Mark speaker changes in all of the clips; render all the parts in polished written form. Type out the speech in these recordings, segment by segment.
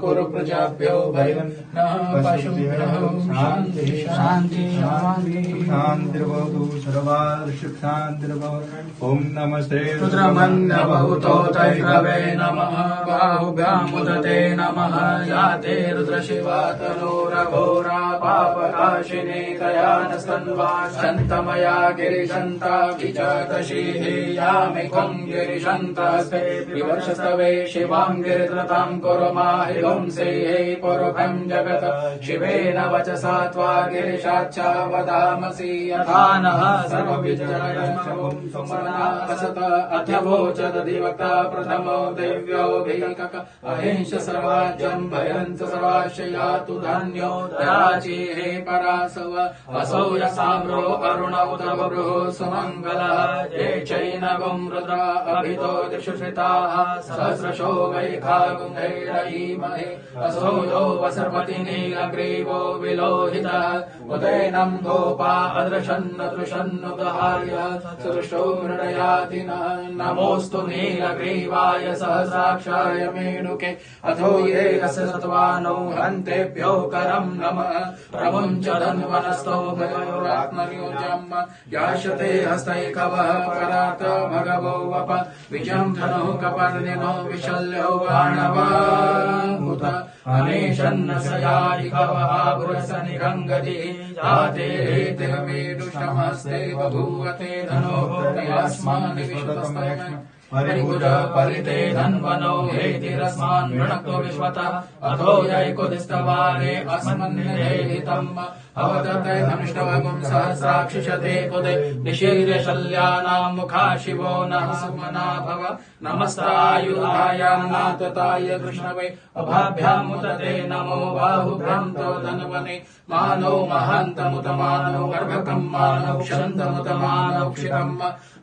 Speaker 1: कुरु प्रजाभ्यो भयं नः पशुभ्यः शान्ति शान्ति शान्ति
Speaker 2: शान्तिर्भवतु सर्वार्षशान्तिर्भवतु। ॐ नमस्ते
Speaker 1: रुद्रमन्यभूतोतैकवे नमः बाहुभ्यामुदते नमः याते रुद्रशिवा तनोरघोरा पापनाशिनी तया न स्तन्वा शन्तमया गिरिशन्ता विचतशीः यामि त्वं गिरिशन्तस्ते विवर्षस्तवे शिवां गिरिधृतां कुरु माहि पुंसेहि पुरुषं जगत् शिवेन वचसा त्वा गिरिशाच्चा वदामसि यथा नः सर्वविजयसत अध्यवोचदधिवक्ता प्रथमो दिव्योऽभिकक अहिंस सर्वाज्यं भयञ्च सर्वाशयातु धन्यो दयाचीः परासव असौ यसाम्रो अरुण उत बभ्रुः सुमङ्गलः ये चैनगुं रुद्रा अभितो दिक्षुषिताः सहस्रशो वैखागुंहैरयीमहे असौ यो वसर्पति नीलग्रीवो विलोहितः उदैनं गोपा अदृशन्न दृशन्नुदहार्य सुदृशो मृडयाति नमोऽस्तु नीलग्रीवाय सहस्राक्षाय मेणुके अथो ये अस्य सत्त्वानो हन्तेभ्यो करं नमः प्रमुञ्च धन्वनस्थो भयोरात्मनियोजम् याशते हस्तैकवः करात भगवो वप विजं धनुः कपर्णिनो विशल्यो बाणवाहुत अनेशन्न सयारिकवः पुरसनिरङ्गतिः जाते हेतिरमेडुषमस्ते बभूवते धनोः तयास्मान् विश्वतस्तमः परिभुज परिते धन्वनो हेतिरस्मान् वृणक्तो विश्वतः अथो यैकुदिस्तवारे अस्मन्निधेहितम् अवदते धमिष्टवगुं सहस्राक्षिषते कुदे निशीर्यशल्यानां मुखा शिवो नः सुमना भव नमस्तायुधायान्नातताय कृष्णवे अभाभ्यामुदते नमो बाहुभ्यां तो धन्वने मानो महान्तमुत मानो गर्भकं मानो क्षन्तमुत मानो क्षितम्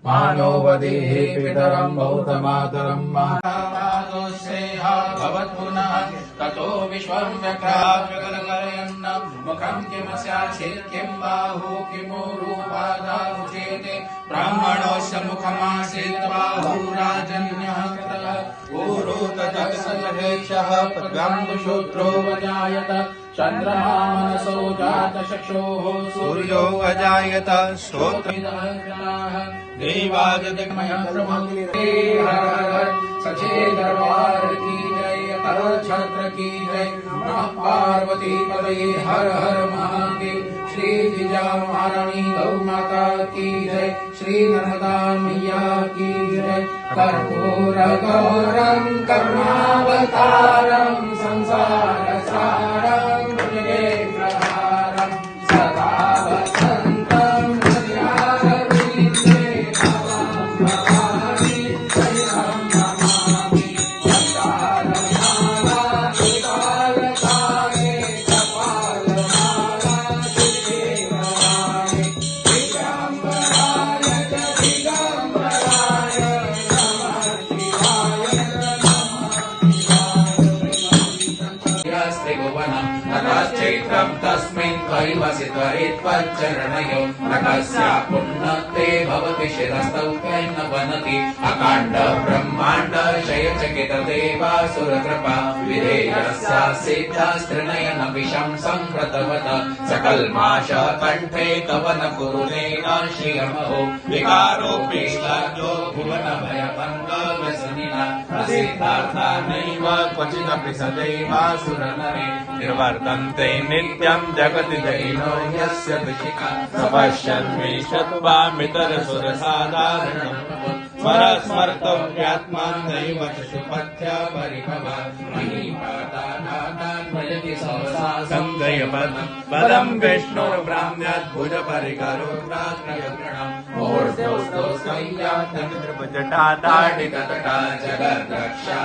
Speaker 1: मानो वदेः पितरं बहुतमातरं मानोस्सेहा भवत्पुनः ततो विश्वं व्यग्राव्यगलकलयन् मुखं किमस्यासीत् किं बाहु किमूरुपादामुचेते ब्राह्मणोऽस्य मुखमासीत् बाहुराजन्यः कृतः ऊरु तजगसलहेक्षः प्रद्वान्दुशूद्रो वजायत चन्द्रमा मनसो जातचक्षुः सूर्यो अजायत श्रोत्रः देवादिगमयः प्रमंगिते हर हर सचे दरबार की जय हर छत्र की जय नमः पार्वती पदये हर हर महादेव श्री जिजा महारानी गौ माता की जय श्री नर्मदा मैया की जय कर्पूर गौरं करुणावतारं संसार सारं भुजगेन्द्रहारं सदा वसन्तं हृदयारविन्दे भवामि शरणं नमामि चन्द्रारकाले कपालमाला श्रीदेवराय दिगम्बराय दिगम्बराय नमः शिवाय नमः तस्मिन् त्वयिवसि त्वरित्वच्चरणयो नकस्या पुण्यते भवति शिरस्तौ न वनति अकाण्ड ब्रह्माण्ड शयचकित देवासुरकृपा विधेयस्या सिद्धस्त्रिनयन विषं संहृतवत सकल्माष कण्ठे तव न कुरुतेन श्रियमहो विकारोपेष्टाद्यो भुवन भयभङ्ग व्यसनिना सिद्धार्थानैव क्वचिदपि सदैवासुरनरे निर्वर्तन्ते नित्यं जगति जयिनो यस्य ऋषिका सपश्यन्विषत्वामितरसुरसाधारणम् स्मरस्मर्तव्यात्मानैव शुपथ्य परिभवा महीपादानान् भजति सहसा सञ्जयपदं विष्णुर्ब्राह्म्याद्भुज परिकरोग्राग्रयगृणम् मूर्धोस्तोस्कैयात्तमित्रपजटादाडिततटा जगद्रक्षा